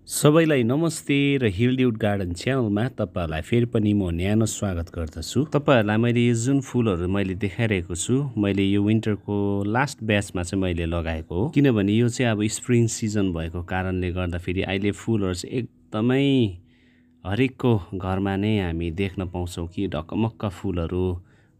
सबैलाई नमस्ते र हिलड्युड गार्डन च्यानलमा तपाईँहरूलाई फेरि पनि म न्यानो स्वागत गर्दछु। तपाईँहरूलाई मैले यो जुन फुलहरू मैले देखाइरहेको छु, मैले यो विन्टरको लास्ट ब्याचमा चाहिँ मैले लगाएको हो। किनभने यो चाहिँ अब स्प्रिङ सिजन भएको कारणले गर्दाखेरि अहिले फुलहरू चाहिँ एकदमै हरेकको घरमा नै हामी देख्न पाउँछौँ कि ढकमक्क फुलहरू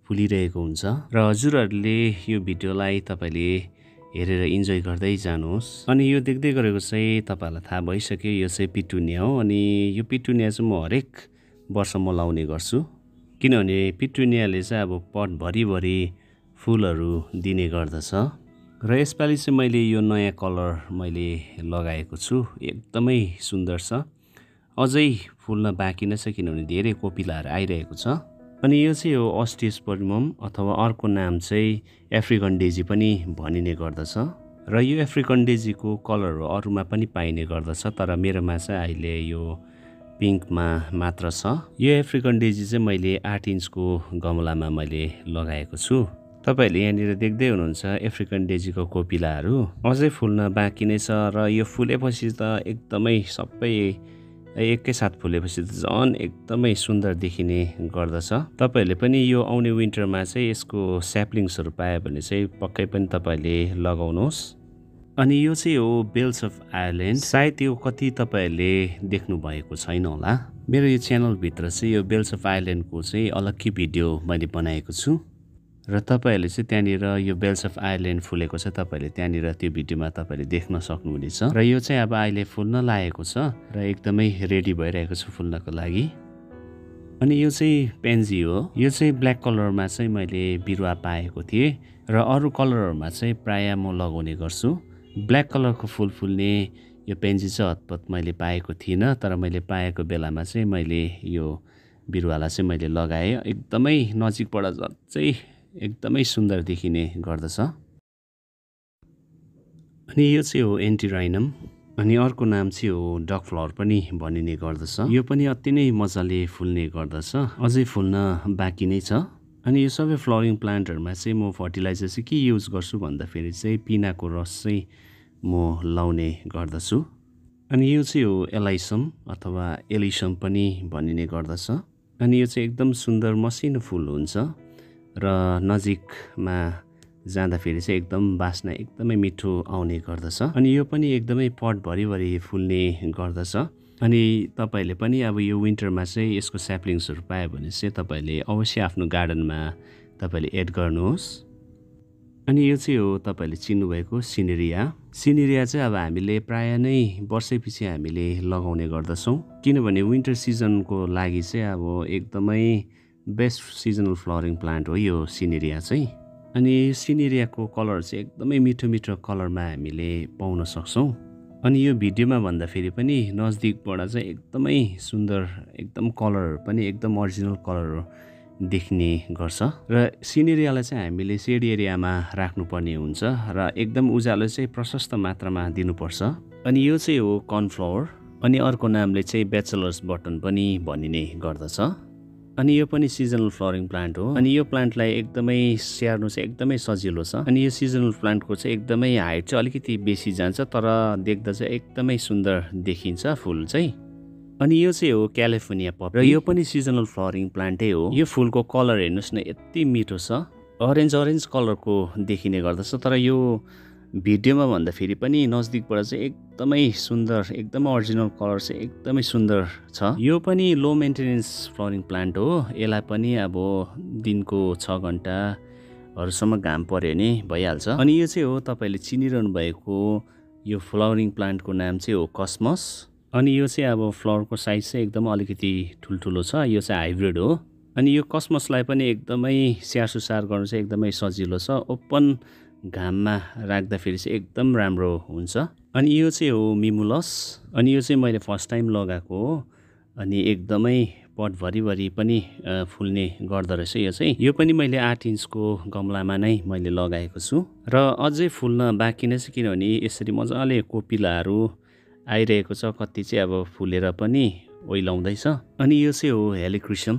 फुलिरहेको हुन्छ। र हजुरहरूले यो भिडियोलाई तपाईँले हेरेर इन्जोय गर्दै जानुहोस्। अनि यो देख्दै गरेको चाहिँ तपाईँहरूलाई थाहा भइसक्यो, यो चाहिँ पिटुनिया हो। अनि यो पिटुनिया चाहिँ म हरेक वर्ष म लाउने गर्छु, किनभने पिटुनियाले चाहिँ अब पटभरिभरि फुलहरू दिने गर्दछ। र यसपालि चाहिँ मैले यो नयाँ कलर मैले लगाएको छु, एकदमै सुन्दर छ। अझै फुल्न बाँकी नै छ किनभने धेरै कोपिलाहरू आइरहेको छ। अनि यो चाहिँ हो अस्टियोस्पर्मम अथवा अर्को नाम चाहिँ अफ्रिकन डेजी पनि भनिने गर्दछ। र यो अफ्रिकन डेजीको कलरहरू अरूमा पनि पाइने गर्दछ, तर मेरोमा चाहिँ अहिले यो पिङ्कमा मात्र छ। यो अफ्रिकन डेजी चाहिँ मैले 8 इन्चको गमलामा मैले लगाएको छु। तपाईँहरूले यहाँनिर देख्दै हुनुहुन्छ अफ्रिकन डेजीको कोपिलाहरू अझै फुल्न बाँकी नै छ। र यो फुलेपछि त एकदमै सबै एकैसाथ फुलेपछि त झन् एकदमै सुन्दर देखिने गर्दछ। तपाईँहरूले पनि यो आउने विन्टरमा चाहिँ यसको स्याप्लिङ्सहरू पायो भने चाहिँ पक्कै पनि तपाईँहरूले लगाउनुहोस्। अनि यो चाहिँ हो बेल्स अफ आयरल्यान्ड। सायद यो कति तपाईँहरूले देख्नु भएको छैन होला। मेरो यो च्यानलभित्र चाहिँ यो बेल्स अफ आयरल्यान्डको चाहिँ अलग्गै भिडियो मैले बनाएको छु, र तपाईँहरूले चाहिँ त्यहाँनिर यो बेल्स अफ आयरल्यान्ड फुलेको छ, तपाईँहरूले त्यहाँनिर त्यो भिडियोमा तपाईँहरूले देख्न सक्नुहुनेछ। र यो चाहिँ अब अहिले फुल्न लागेको छ र एकदमै रेडी भइरहेको छ फुल्नको लागि। अनि यो चाहिँ पेन्जी हो। यो चाहिँ ब्ल्याक कलरमा चाहिँ मैले बिरुवा पाएको थिएँ र अरू कलरहरूमा चाहिँ प्रायः म लगाउने गर्छु। ब्ल्याक कलरको फुल फुल्ने यो पेन्जी चाहिँ हतपत मैले पाएको थिइनँ, तर मैले पाएको बेलामा चाहिँ मैले यो बिरुवालाई चाहिँ मैले लगाएँ। एकदमै नजिकबाट झट्चै एकदमै सुन्दर देखिने गर्दछ। अनि यो चाहिँ हो एन्टिराइनम, अनि अर्को नाम चाहिँ हो डक फ्लावर पनि भनिने गर्दछ। यो पनि अति नै मजाले फुल्ने गर्दछ, अझै फुल्न बाँकी नै छ। अनि यो सबै फ्लावरिङ प्लान्टहरूमा चाहिँ म फर्टिलाइजर चाहिँ के युज गर्छु भन्दाखेरि चाहिँ पिनाको रस चाहिँ म लाउने गर्दछु। अनि यो चाहिँ हो एलाइसम अथवा एलिसम पनि भनिने गर्दछ। अनि यो चाहिँ एकदम सुन्दर मसिनो फुल हुन्छ र नजिकमा जाँदाखेरि चाहिँ एकदम बास्ना एकदमै मिठो आउने गर्दछ। अनि यो पनि एकदमै पटभरिभरि फुल्ने गर्दछ। अनि तपाईँहरूले पनि अब यो विन्टरमा चाहिँ यसको स्याप्लिङ्सहरू पायो भने चाहिँ तपाईँहरूले अवश्य आफ्नो गार्डनमा तपाईँले एड गर्नुहोस्। अनि यो चाहिँ हो तपाईँले चिन्नुभएको सिनेरिया। सिनेरिया चाहिँ अब हामीले प्रायः नै वर्षैपछि हामीले लगाउने गर्दछौँ, किनभने विन्टर सिजनको लागि चाहिँ अब एकदमै बेस्ट सिजनल फ्लावरिङ प्लान्ट हो यो सिनेरिया चाहिँ। अनि सिनेरियाको कलर चाहिँ एकदमै मिठो मिठो कलरमा हामीले पाउन सक्छौँ। अनि यो भिडियोमा भन्दाखेरि पनि नजिकबाट चाहिँ एकदमै सुन्दर, एकदम कलर पनि एकदम ओरिजिनल कलर देख्ने गर्छ। र सिनेरियालाई चाहिँ हामीले सेड एरियामा राख्नुपर्ने हुन्छ र एकदम उज्यालो चाहिँ प्रशस्त मात्रामा दिनुपर्छ। अनि यो चाहिँ हो कर्नफ्लावर, अनि अर्को नामले चाहिँ ब्याचलर्स बटन पनि भनिने गर्दछ। अनि यो पनि सिजनल फ्लावरिङ प्लान्ट हो। अनि यो प्लान्टलाई एकदमै स्याहार्नु चाहिँ एकदमै सजिलो छ। अनि यो सिजनल प्लान्टको चाहिँ एकदमै हाइट चाहिँ अलिकति बेसी जान्छ, तर देख्दा चाहिँ एकदमै सुन्दर देखिन्छ फुल चाहिँ। अनि यो चाहिँ हो क्यालिफोर्निया पपी, र यो पनि सिजनल फ्लावरिङ प्लान्टै हो। यो फुलको कलर हेर्नुहोस् न, यति मिठो छ, अरेन्ज कलरको देखिने गर्दछ, तर यो भिडियोमा भन्दाखेरि पनि नजिकबाट चाहिँ एकदमै सुन्दर, एकदमै ओरिजिनल कलर चाहिँ एकदमै सुन्दर छ। यो पनि लो मेन्टेनेन्स फ्लावरिङ प्लान्ट हो। यसलाई पनि अब दिनको 6 घन्टाहरूसम्म घाम पर्यो भने भइहाल्छ। अनि यो चाहिँ हो तपाईँले चिनिरहनु भएको यो फ्लावरिङ प्लान्टको नाम चाहिँ हो कसमस। अनि यो चाहिँ अब फ्लावरको साइज चाहिँ एकदम अलिकति ठुल्ठुलो छ। यो चाहिँ हाइब्रिड हो। अनि यो कसमसलाई पनि एकदमै स्याहार सुसार गर्नु चाहिँ एकदमै सजिलो छ। ओपन घाममा राख्दाखेरि चाहिँ एकदम राम्रो हुन्छ। अनि यो चाहिँ हो मिमुलस, अनि यो चाहिँ मैले फर्स्ट टाइम लगाएको हो। अनि एकदमै पटभरिभरि पनि फुल्ने गर्दो रहेछ यो चाहिँ। यो पनि मैले 8 इन्चको गमलामा नै मैले लगाएको छु र अझै फुल्न बाँकी नै छ, किनभने यसरी मजाले कोपिलाहरू आइरहेको छ। कति चाहिँ अब फुलेर पनि ओइलाउँदैछ। अनि यो चाहिँ हो हेलिक्रिसम,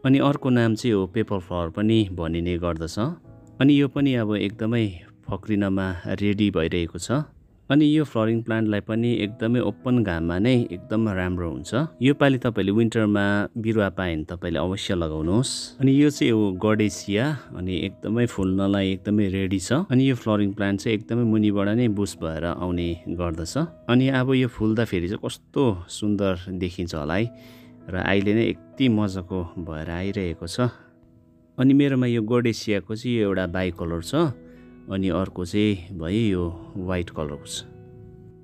अनि अर्को नाम चाहिँ हो पेपर फ्लावर पनि भनिने गर्दछ। अनि यो पनि अब एकदमै फक्रिनमा रेडी भइरहेको छ। अनि यो फ्लोरिङ प्लान्टलाई पनि एकदमै ओपन घाममा नै एकदम राम्रो हुन्छ। यो पालि तपाईँले विन्टरमा बिरुवा पाए भने तपाईँले अवश्य लगाउनुहोस्। अनि यो चाहिँ हो गडेसिया अनि एकदमै फुल्नलाई एकदमै रेडी छ। अनि यो फ्लोरिङ प्लान्ट चाहिँ एकदमै मुनिबाट नै बुस भएर आउने गर्दछ। अनि अब यो फुल्दाखेरि चाहिँ कस्तो सुन्दर देखिन्छ होला है, र अहिले नै यति मजाको भएर आइरहेको छ। अनि मेरोमा यो गडेसियाको चाहिँ यो एउटा बाई कलर छ, अनि अर्को चाहिँ भयो यो वाइट कलरको छ।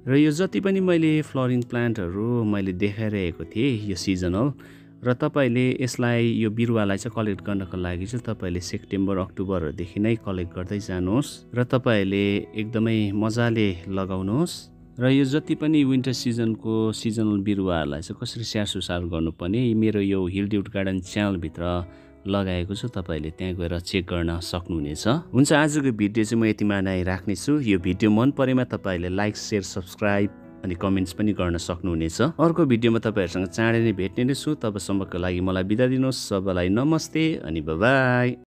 र यो जति पनि मैले फ्लोरिङ प्लान्टहरू मैले देखाइरहेको थिएँ यो सिजनल, र तपाईँले यसलाई यो बिरुवालाई चाहिँ कलेक्ट गर्नको लागि चाहिँ तपाईँले सेप्टेम्बर अक्टोबरहरूदेखि नै कलेक्ट गर्दै जानुहोस् र तपाईँहरूले एकदमै मजाले लगाउनुहोस्। र यो जति पनि विन्टर सिजनको सिजनल बिरुवाहरूलाई चाहिँ कसरी स्याहार सुसार गर्नुपर्ने मेरो यो हिल ड्युट गार्डन च्यानलभित्र लगाएको छु, तपाईँले त्यहाँ गएर चेक गर्न सक्नुहुनेछ। हुन्छ, आजको भिडियो चाहिँ म यतिमा नै राख्नेछु। यो भिडियो मन परेमा तपाईँहरूले लाइक सेयर सब्सक्राइब अनि कमेन्ट्स पनि गर्न सक्नुहुनेछ। अर्को भिडियोमा तपाईँहरूसँग चाँडै नै भेट्ने नै छु। तबसम्मको लागि मलाई बिदा दिनुहोस्। सबैलाई नमस्ते अनि बाइ बाइ।